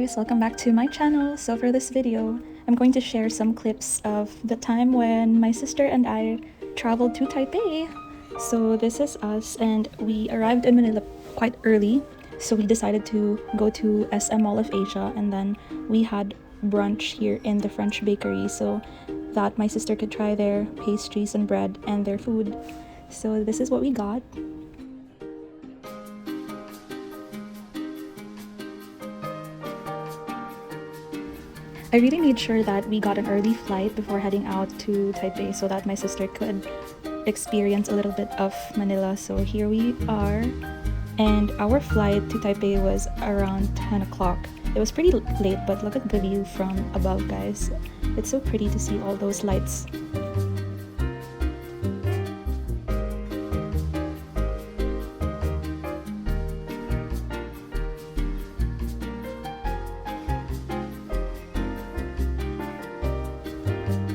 guys, welcome back to my channel. So for this video, I'm going to share some clips of the time when my sister and I traveled to Taipei. So this is us, and we arrived in Manila quite early. So we decided to go to SM Mall of Asia, and then we had brunch here in the French bakery so that my sister could try their pastries and bread and their food. So this is what we got. I really made sure that we got an early flight before heading out to Taipei so that my sister could experience a little bit of Manila. So here we are, and our flight to Taipei was around 10 o'clock. It was pretty late, but look at the view from above, guys. It's so pretty to see all those lights.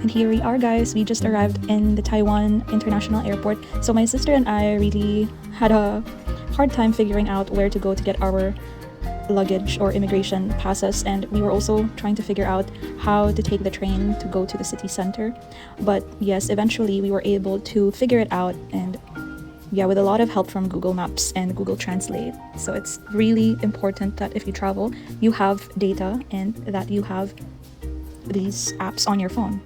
And here we are, guys. We just arrived in the Taiwan International Airport. So my sister and I really had a hard time figuring out where to go to get our luggage or immigration passes, and we were also trying to figure out how to take the train to go to the city center. But yes, eventually we were able to figure it out, and yeah, with a lot of help from Google Maps and Google Translate. So it's really important that if you travel, you have data and that you have these apps on your phone.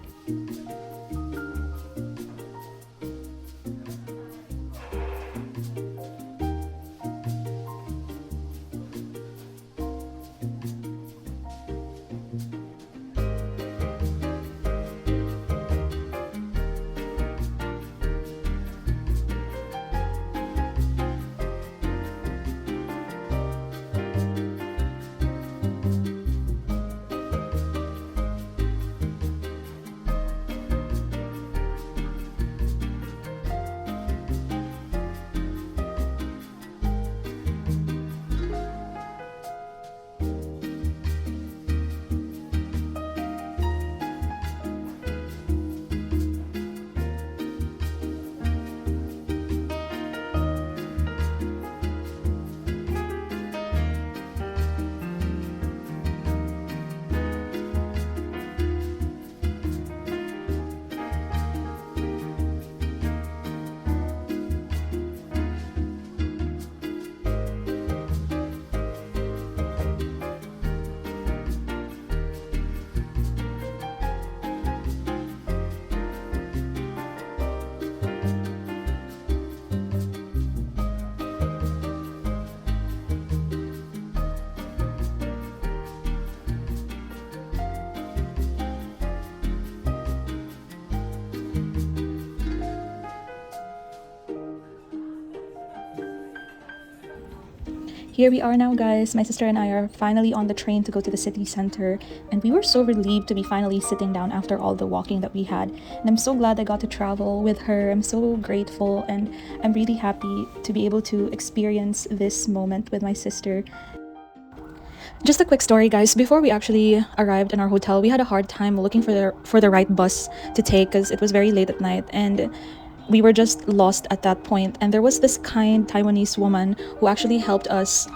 Here we are now, guys. My sister and I are finally on the train to go to the city center, and we were so relieved to be finally sitting down after all the walking that we had. And I'm so glad I got to travel with her. I'm so grateful, and I'm really happy to be able to experience this moment with my sister. Just a quick story, guys. Before we actually arrived in our hotel, we had a hard time looking for the right bus to take because it was very late at night, and we were just lost at that point. And there was this kind Taiwanese woman who actually helped us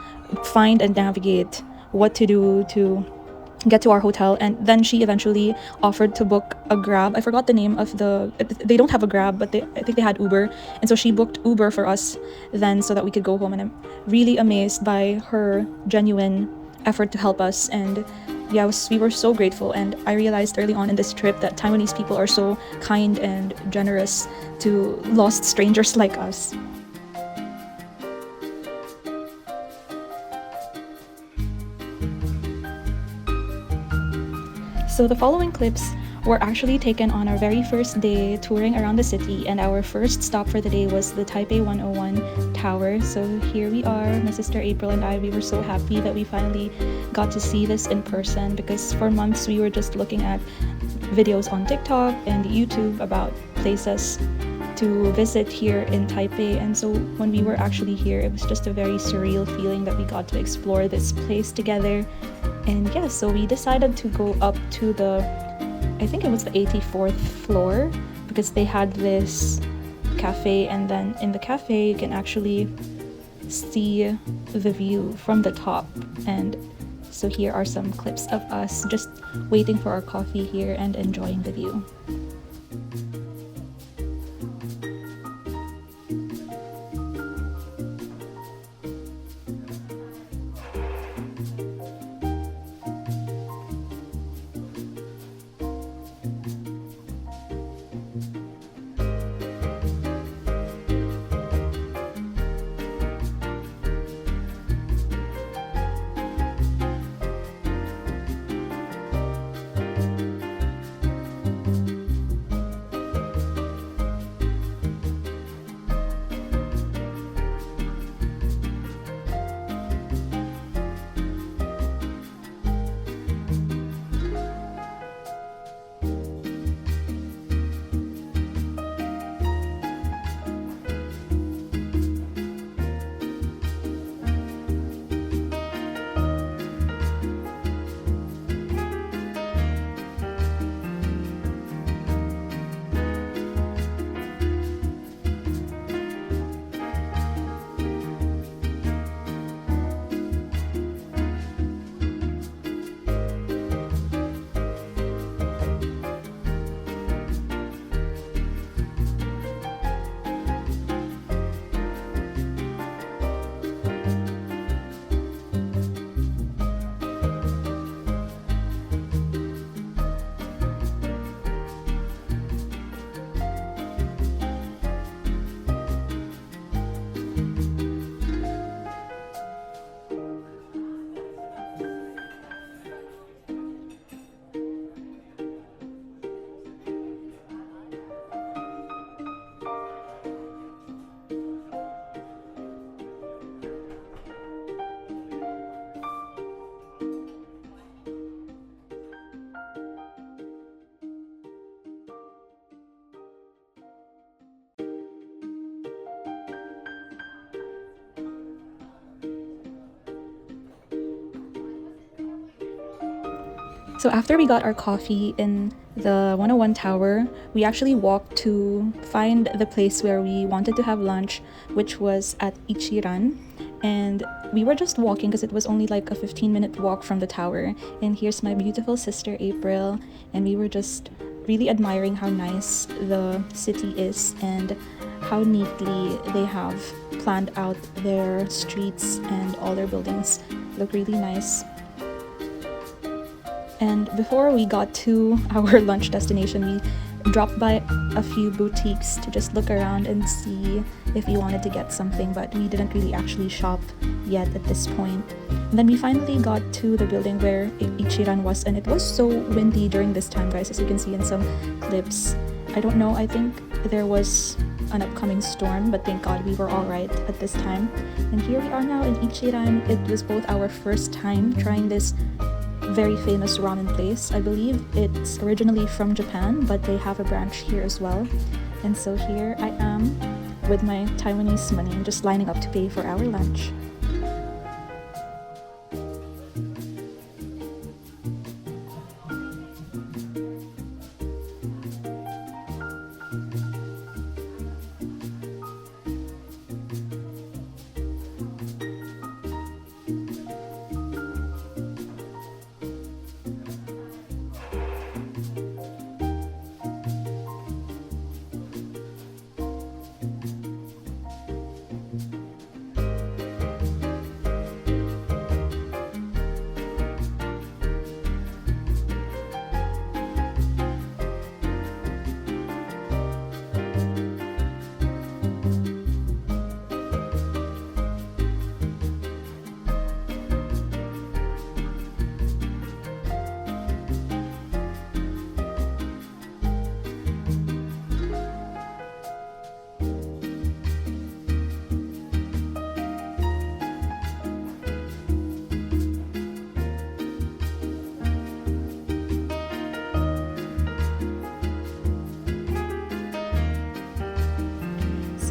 find and navigate what to do to get to our hotel. And then she eventually offered to book a Grab. I forgot the name of they don't have a Grab, but I think they had Uber. And so she booked Uber for us then so that we could go home. And I'm really amazed by her genuine effort to help us. And yeah, we were so grateful, and I realized early on in this trip that Taiwanese people are so kind and generous to lost strangers like us. So the following clips were actually taken on our very first day touring around the city, and our first stop for the day was the Taipei 101 Tower. So here we are, my sister April and I. We were so happy that we finally got to see this in person, because for months we were just looking at videos on TikTok and YouTube about places to visit here in Taipei. And so when we were actually here, it was just a very surreal feeling that we got to explore this place together. And yeah, so we decided to go up to I think it was the 84th floor, because they had this cafe, and then in the cafe you can actually see the view from the top, and So here are some clips of us just waiting for our coffee here and enjoying the view. So after we got our coffee in the 101 Tower, we actually walked to find the place where we wanted to have lunch, which was at Ichiran. And we were just walking because it was only like a 15-minute walk from the tower. And here's my beautiful sister April, and we were just really admiring how nice the city is and how neatly they have planned out their streets, and all their buildings look really nice. And before we got to our lunch destination, we dropped by a few boutiques to just look around and see if we wanted to get something, but we didn't really actually shop yet at this point. And then we finally got to the building where Ichiran was, and it was so windy during this time, guys, as you can see in some clips. I don't know, I think there was an upcoming storm, but thank God we were all right at this time. And here we are now in Ichiran. It was both our first time trying this very famous ramen place. I believe it's originally from Japan, but they have a branch here as well. And so here I am with my Taiwanese money, just lining up to pay for our lunch.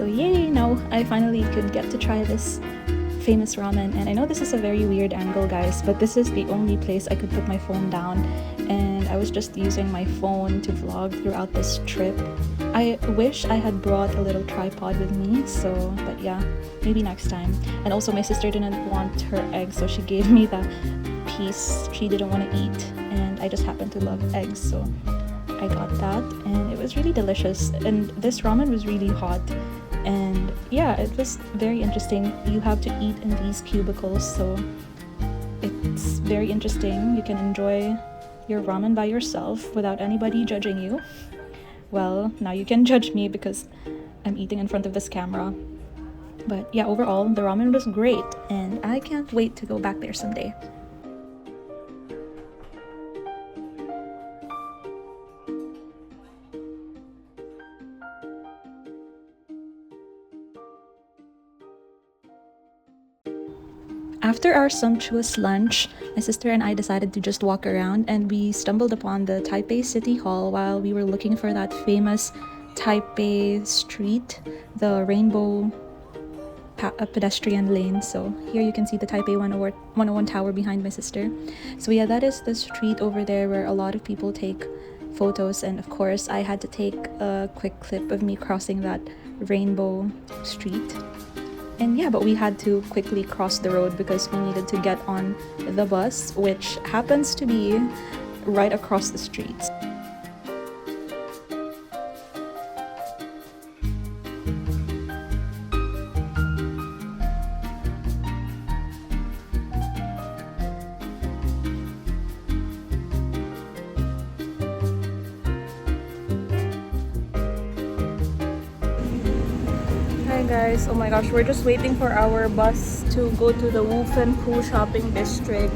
So yay, now I finally could get to try this famous ramen. And I know this is a very weird angle, guys, but this is the only place I could put my phone down, and I was just using my phone to vlog throughout this trip. I wish I had brought a little tripod with me, but yeah, maybe next time. And also my sister didn't want her eggs, so she gave me the piece she didn't want to eat, and I just happened to love eggs, so I got that, and it was really delicious. And this ramen was really hot, and yeah, it was very interesting. You have to eat in these cubicles, so it's very interesting. You can enjoy your ramen by yourself without anybody judging you. Well, now you can judge me because I'm eating in front of this camera. But yeah, overall, the ramen was great, and I can't wait to go back there someday. After our sumptuous lunch, my sister and I decided to just walk around, and we stumbled upon the Taipei City Hall while we were looking for that famous Taipei street, the rainbow pedestrian lane. So here you can see the Taipei 101 tower behind my sister. So yeah, that is the street over there where a lot of people take photos, and of course I had to take a quick clip of me crossing that rainbow street. And yeah, but we had to quickly cross the road because we needed to get on the bus, which happens to be right across the street. Hi guys, oh my gosh, we're just waiting for our bus to go to the Wu shopping district.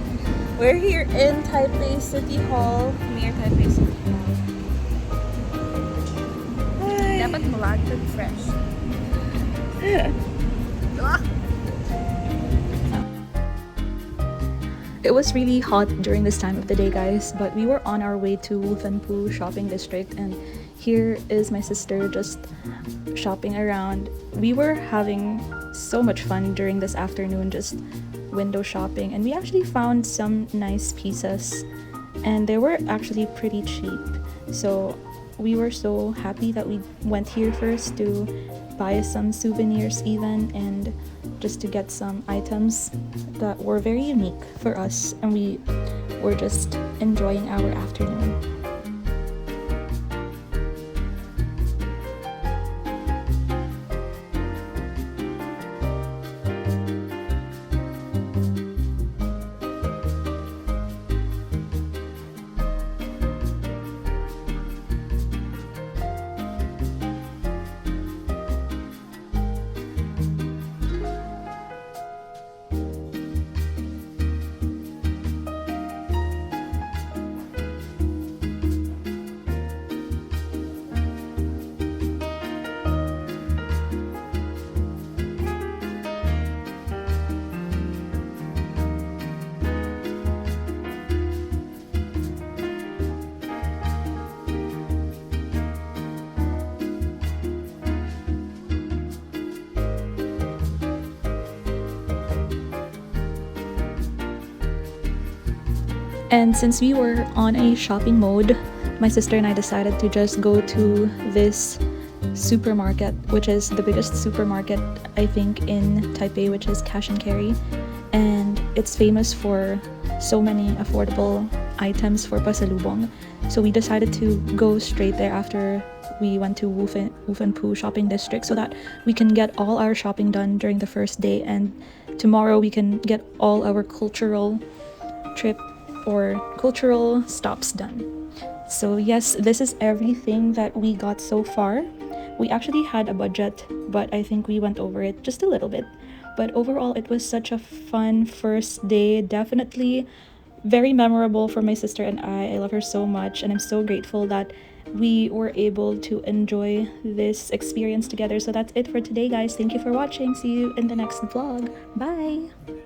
We're here in Taipei City Hall, near Taipei City Hall. Hi. Dapat malagdag fresh. It was really hot during this time of the day, guys, but we were on our way to Wu shopping district, and here is my sister just shopping around. We were having so much fun during this afternoon, just window shopping, and we actually found some nice pieces, and they were actually pretty cheap. So we were so happy that we went here first to buy some souvenirs even, and just to get some items that were very unique for us, and we were just enjoying our afternoon. And since we were on a shopping mode, my sister and I decided to just go to this supermarket, which is the biggest supermarket I think in Taipei, which is Cash and Carry, and it's famous for so many affordable items for pasalubong. So we decided to go straight there after we went to Wu shopping district so that we can get all our shopping done during the first day, and tomorrow we can get all our cultural trip or cultural stops done. So yes, this is everything that we got so far. We actually had a budget, but I think we went over it just a little bit. But overall, it was such a fun first day. Definitely very memorable for my sister and I. I love her so much, and I'm so grateful that we were able to enjoy this experience together. So that's it for today, guys. Thank you for watching. See you in the next vlog. Bye!